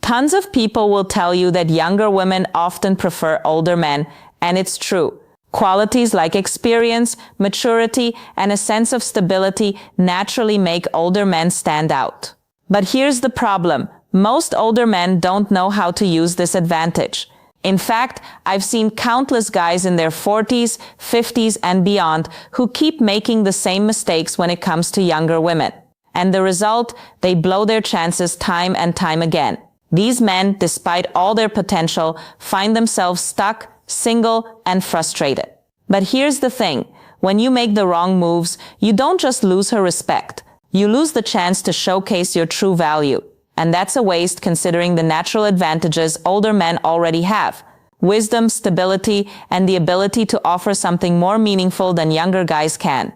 Tons of people will tell you that younger women often prefer older men, and it's true. Qualities like experience, maturity, and a sense of stability naturally make older men stand out. But here's the problem. Most older men don't know how to use this advantage. In fact, I've seen countless guys in their 40s, 50s, and beyond who keep making the same mistakes when it comes to younger women. And the result, they blow their chances time and time again. These men, despite all their potential, find themselves stuck, single, and frustrated. But here's the thing. When you make the wrong moves, you don't just lose her respect. You lose the chance to showcase your true value. And that's a waste considering the natural advantages older men already have. Wisdom, stability, and the ability to offer something more meaningful than younger guys can.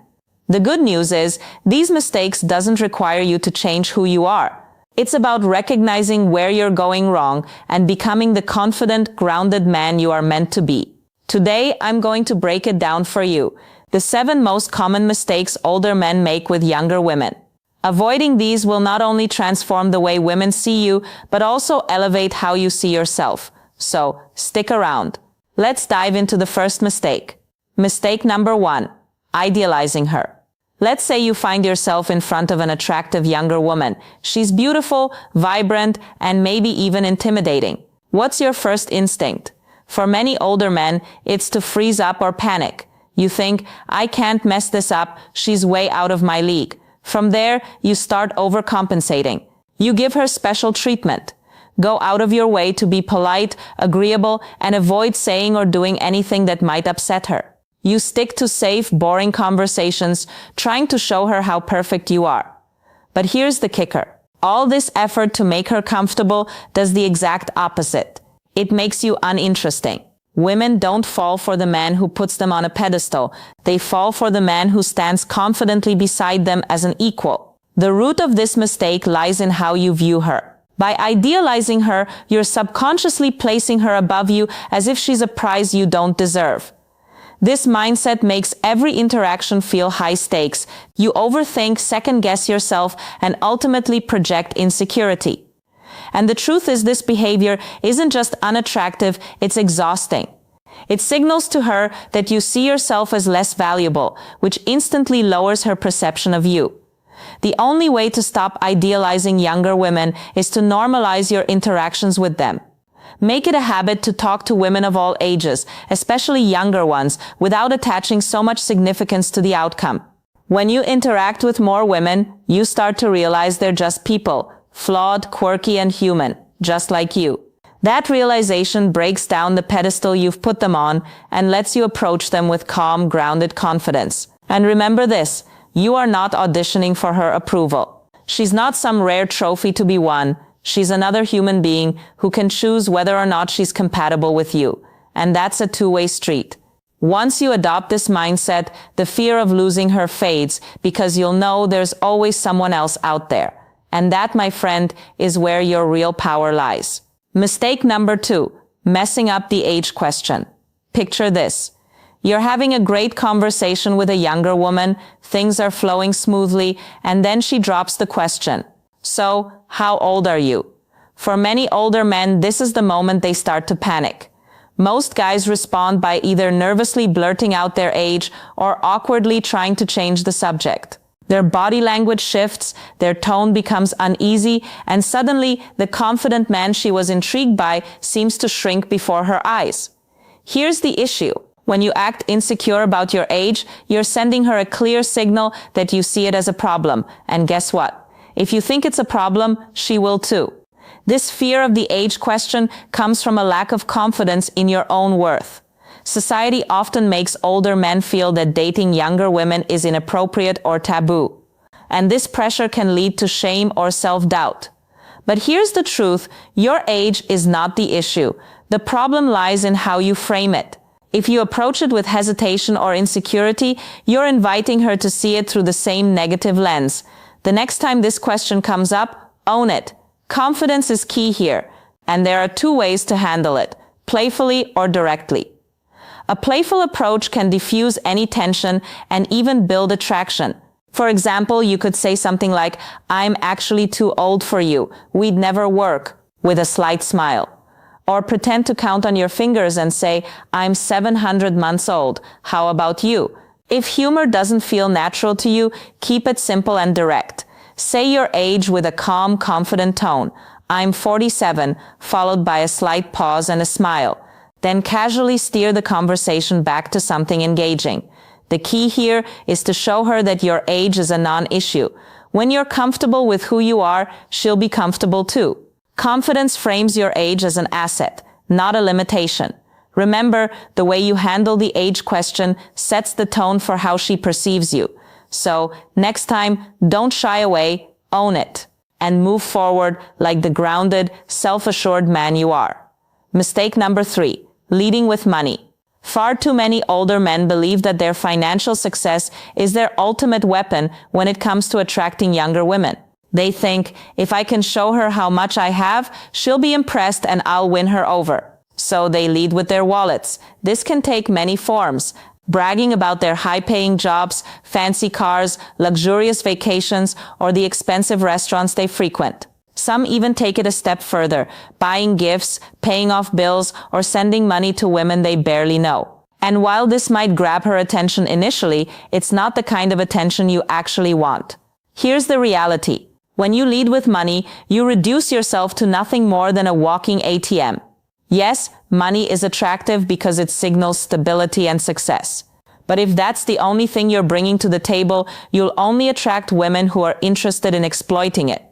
The good news is, these mistakes doesn't require you to change who you are. It's about recognizing where you're going wrong and becoming the confident, grounded man you are meant to be. Today, I'm going to break it down for you. The 7 most common mistakes older men make with younger women. Avoiding these will not only transform the way women see you, but also elevate how you see yourself. So, stick around. Let's dive into the first mistake. Mistake number 1. Idealizing her. Let's say you find yourself in front of an attractive younger woman. She's beautiful, vibrant, and maybe even intimidating. What's your first instinct? For many older men, it's to freeze up or panic. You think, I can't mess this up, she's way out of my league. From there, you start overcompensating. You give her special treatment. Go out of your way to be polite, agreeable, and avoid saying or doing anything that might upset her. You stick to safe, boring conversations, trying to show her how perfect you are. But here's the kicker. All this effort to make her comfortable does the exact opposite. It makes you uninteresting. Women don't fall for the man who puts them on a pedestal. They fall for the man who stands confidently beside them as an equal. The root of this mistake lies in how you view her. By idealizing her, you're subconsciously placing her above you as if she's a prize you don't deserve. This mindset makes every interaction feel high stakes. You overthink, second-guess yourself, and ultimately project insecurity. And the truth is, this behavior isn't just unattractive, it's exhausting. It signals to her that you see yourself as less valuable, which instantly lowers her perception of you. The only way to stop idealizing younger women is to normalize your interactions with them. Make it a habit to talk to women of all ages, especially younger ones, without attaching so much significance to the outcome. When you interact with more women, you start to realize they're just people. Flawed, quirky, and human, just like you. That realization breaks down the pedestal you've put them on and lets you approach them with calm, grounded confidence. And remember this, you are not auditioning for her approval. She's not some rare trophy to be won. She's another human being who can choose whether or not she's compatible with you. And that's a two-way street. Once you adopt this mindset, the fear of losing her fades because you'll know there's always someone else out there. And that, my friend, is where your real power lies. Mistake number 2, messing up the age question. Picture this. You're having a great conversation with a younger woman, things are flowing smoothly, and then she drops the question. So, how old are you? For many older men, this is the moment they start to panic. Most guys respond by either nervously blurting out their age or awkwardly trying to change the subject. Their body language shifts, their tone becomes uneasy, and suddenly the confident man she was intrigued by seems to shrink before her eyes. Here's the issue. When you act insecure about your age, you're sending her a clear signal that you see it as a problem. And guess what? If you think it's a problem, she will too. This fear of the age question comes from a lack of confidence in your own worth. Society often makes older men feel that dating younger women is inappropriate or taboo. And this pressure can lead to shame or self-doubt. But here's the truth, your age is not the issue. The problem lies in how you frame it. If you approach it with hesitation or insecurity, you're inviting her to see it through the same negative lens. The next time this question comes up, own it. Confidence is key here, and there are 2 ways to handle it, playfully or directly. A playful approach can diffuse any tension and even build attraction. For example, you could say something like, I'm actually too old for you. We'd never work. with a slight smile. Or pretend to count on your fingers and say, I'm 700 months old. How about you? If humor doesn't feel natural to you, keep it simple and direct. Say your age with a calm, confident tone. I'm 47, followed by a slight pause and a smile. Then casually steer the conversation back to something engaging. The key here is to show her that your age is a non-issue. When you're comfortable with who you are, she'll be comfortable too. Confidence frames your age as an asset, not a limitation. Remember, the way you handle the age question sets the tone for how she perceives you. So, next time, don't shy away, own it, and move forward like the grounded, self-assured man you are. Mistake number 3, leading with money. Far too many older men believe that their financial success is their ultimate weapon when it comes to attracting younger women. They think, if I can show her how much I have, she'll be impressed and I'll win her over. So they lead with their wallets. This can take many forms. Bragging about their high-paying jobs, fancy cars, luxurious vacations, or the expensive restaurants they frequent. Some even take it a step further, buying gifts, paying off bills, or sending money to women they barely know. And while this might grab her attention initially, it's not the kind of attention you actually want. Here's the reality. When you lead with money, you reduce yourself to nothing more than a walking ATM. Yes, money is attractive because it signals stability and success. But if that's the only thing you're bringing to the table, you'll only attract women who are interested in exploiting it.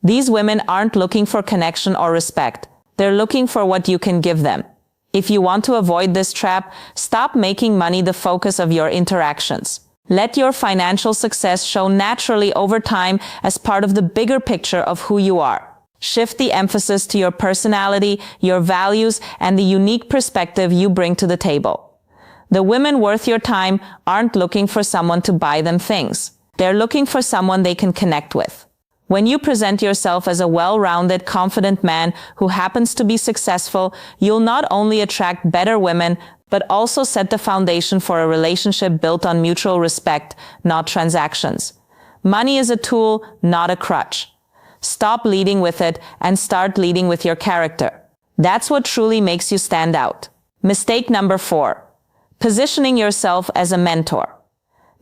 These women aren't looking for connection or respect. They're looking for what you can give them. If you want to avoid this trap, stop making money the focus of your interactions. Let your financial success show naturally over time as part of the bigger picture of who you are. Shift the emphasis to your personality, your values, and the unique perspective you bring to the table. The women worth your time aren't looking for someone to buy them things. They're looking for someone they can connect with. When you present yourself as a well-rounded, confident man who happens to be successful, you'll not only attract better women, but also set the foundation for a relationship built on mutual respect, not transactions. Money is a tool, not a crutch. Stop leading with it and start leading with your character. That's what truly makes you stand out. Mistake number 4. Positioning yourself as a mentor.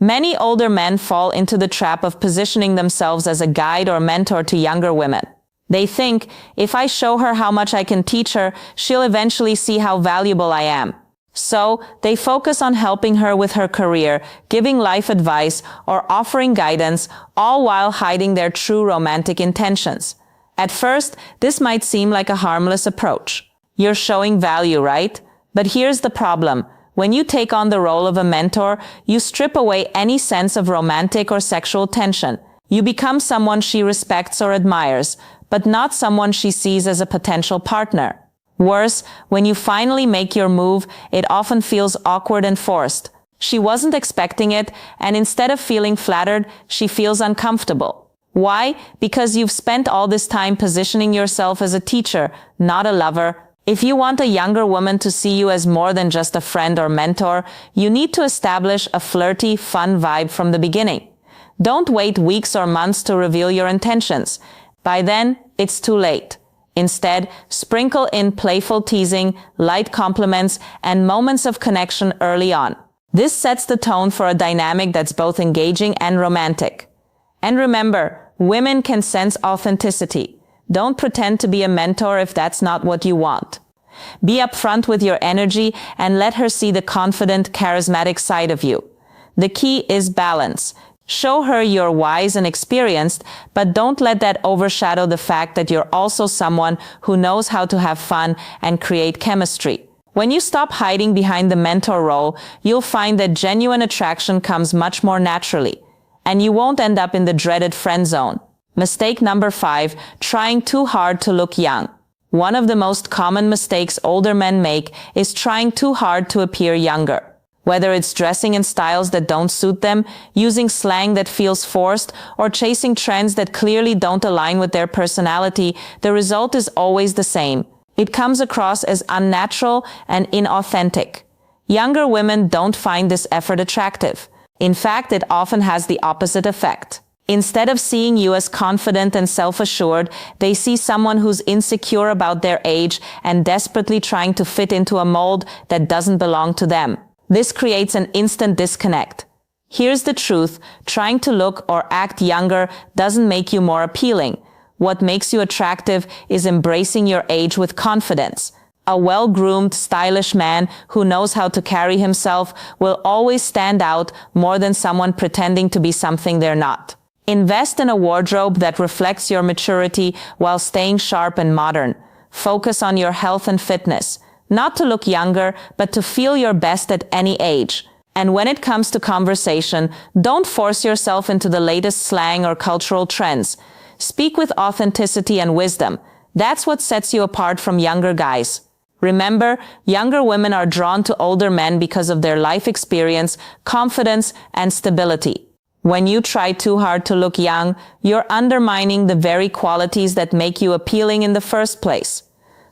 Many older men fall into the trap of positioning themselves as a guide or mentor to younger women. They think, if I show her how much I can teach her, she'll eventually see how valuable I am. So, they focus on helping her with her career, giving life advice, or offering guidance, all while hiding their true romantic intentions. At first, this might seem like a harmless approach. You're showing value, right? But here's the problem. When you take on the role of a mentor, you strip away any sense of romantic or sexual tension. You become someone she respects or admires, but not someone she sees as a potential partner. Worse, when you finally make your move, it often feels awkward and forced. She wasn't expecting it, and instead of feeling flattered, she feels uncomfortable. Why? Because you've spent all this time positioning yourself as a teacher, not a lover. If you want a younger woman to see you as more than just a friend or mentor, you need to establish a flirty, fun vibe from the beginning. Don't wait weeks or months to reveal your intentions. By then, it's too late. Instead, sprinkle in playful teasing, light compliments, and moments of connection early on. This sets the tone for a dynamic that's both engaging and romantic. And remember, women can sense authenticity. Don't pretend to be a mentor if that's not what you want. Be upfront with your energy and let her see the confident, charismatic side of you. The key is balance. Show her you're wise and experienced, but don't let that overshadow the fact that you're also someone who knows how to have fun and create chemistry. When you stop hiding behind the mentor role, you'll find that genuine attraction comes much more naturally, and you won't end up in the dreaded friend zone. Mistake number 5, trying too hard to look young. One of the most common mistakes older men make is trying too hard to appear younger. Whether it's dressing in styles that don't suit them, using slang that feels forced, or chasing trends that clearly don't align with their personality, the result is always the same. It comes across as unnatural and inauthentic. Younger women don't find this effort attractive. In fact, it often has the opposite effect. Instead of seeing you as confident and self-assured, they see someone who's insecure about their age and desperately trying to fit into a mold that doesn't belong to them. This creates an instant disconnect. Here's the truth: trying to look or act younger doesn't make you more appealing. What makes you attractive is embracing your age with confidence. A well-groomed, stylish man who knows how to carry himself will always stand out more than someone pretending to be something they're not. Invest in a wardrobe that reflects your maturity while staying sharp and modern. Focus on your health and fitness, not to look younger, but to feel your best at any age. And when it comes to conversation, don't force yourself into the latest slang or cultural trends. Speak with authenticity and wisdom. That's what sets you apart from younger guys. Remember, younger women are drawn to older men because of their life experience, confidence, and stability. When you try too hard to look young, you're undermining the very qualities that make you appealing in the first place.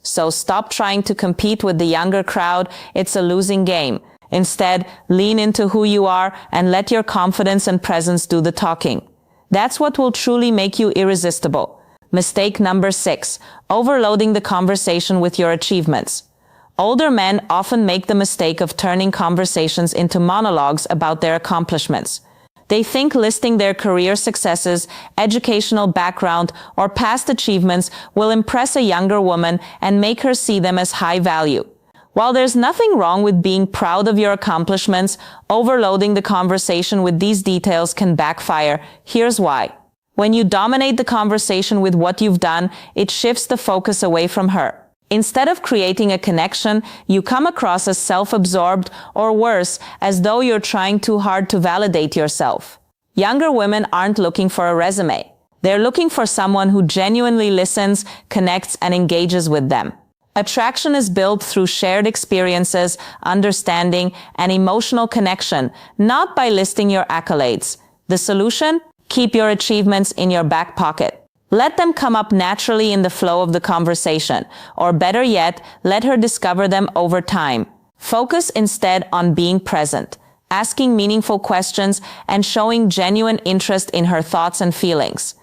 So stop trying to compete with the younger crowd. It's a losing game. Instead, lean into who you are and let your confidence and presence do the talking. That's what will truly make you irresistible. Mistake number 6, overloading the conversation with your achievements. Older men often make the mistake of turning conversations into monologues about their accomplishments. They think listing their career successes, educational background, or past achievements will impress a younger woman and make her see them as high value. While there's nothing wrong with being proud of your accomplishments, overloading the conversation with these details can backfire. Here's why. When you dominate the conversation with what you've done, it shifts the focus away from her. Instead of creating a connection, you come across as self-absorbed, or worse, as though you're trying too hard to validate yourself. Younger women aren't looking for a resume. They're looking for someone who genuinely listens, connects, and engages with them. Attraction is built through shared experiences, understanding, and emotional connection, not by listing your accolades. The solution? Keep your achievements in your back pocket. Let them come up naturally in the flow of the conversation, or better yet, let her discover them over time. Focus instead on being present, asking meaningful questions, and showing genuine interest in her thoughts and feelings.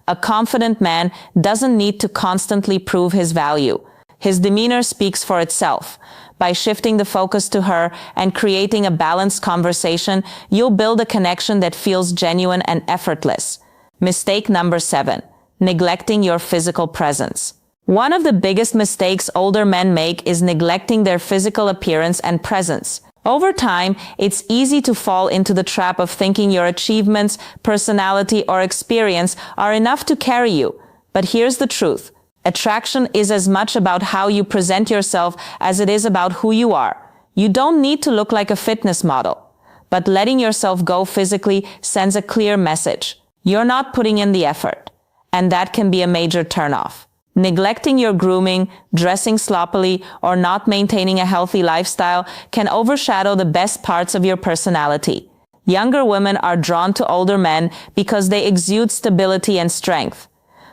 A confident man doesn't need to constantly prove his value. His demeanor speaks for itself. By shifting the focus to her and creating a balanced conversation, you'll build a connection that feels genuine and effortless. Mistake number 7. Neglecting your physical presence. One of the biggest mistakes older men make is neglecting their physical appearance and presence. Over time, it's easy to fall into the trap of thinking your achievements, personality, or experience are enough to carry you. But here's the truth. Attraction is as much about how you present yourself as it is about who you are. You don't need to look like a fitness model. But letting yourself go physically sends a clear message. You're not putting in the effort. And that can be a major turnoff. Neglecting your grooming, dressing sloppily, or not maintaining a healthy lifestyle can overshadow the best parts of your personality. Younger women are drawn to older men because they exude stability and strength.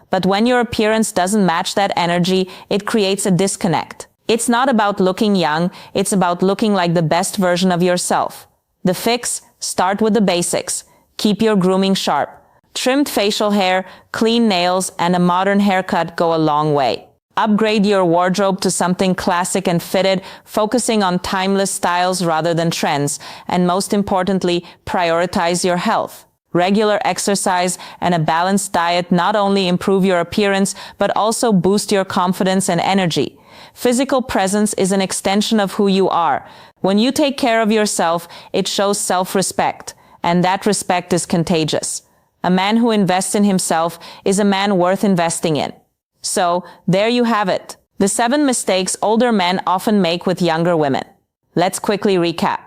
But when your appearance doesn't match that energy, it creates a disconnect. It's not about looking young, it's about looking like the best version of yourself. The fix? Start with the basics. Keep your grooming sharp. Trimmed facial hair, clean nails, and a modern haircut go a long way. Upgrade your wardrobe to something classic and fitted, focusing on timeless styles rather than trends. And most importantly, prioritize your health. Regular exercise and a balanced diet not only improve your appearance, but also boost your confidence and energy. Physical presence is an extension of who you are. When you take care of yourself, it shows self-respect, and that respect is contagious. A man who invests in himself is a man worth investing in. So, there you have it. The 7 mistakes older men often make with younger women. Let's quickly recap.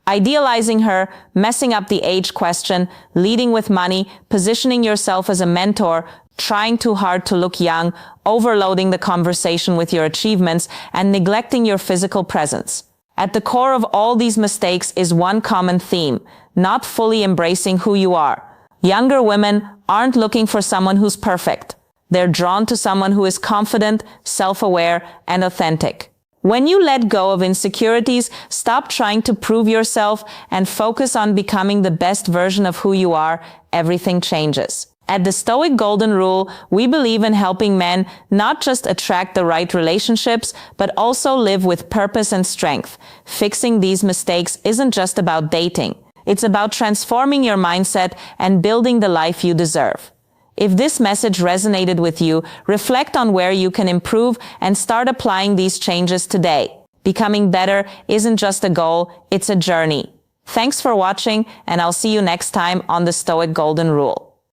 Idealizing her, messing up the age question, leading with money, positioning yourself as a mentor, trying too hard to look young, overloading the conversation with your achievements, and neglecting your physical presence. At the core of all these mistakes is one common theme: not fully embracing who you are. Younger women aren't looking for someone who's perfect. They're drawn to someone who is confident, self-aware, and authentic. When you let go of insecurities, stop trying to prove yourself, and focus on becoming the best version of who you are, everything changes. At the Stoic Golden Rule, we believe in helping men not just attract the right relationships, but also live with purpose and strength. Fixing these mistakes isn't just about dating. It's about transforming your mindset and building the life you deserve. If this message resonated with you, reflect on where you can improve and start applying these changes today. Becoming better isn't just a goal, it's a journey. Thanks for watching, and I'll see you next time on the Stoic Golden Rule.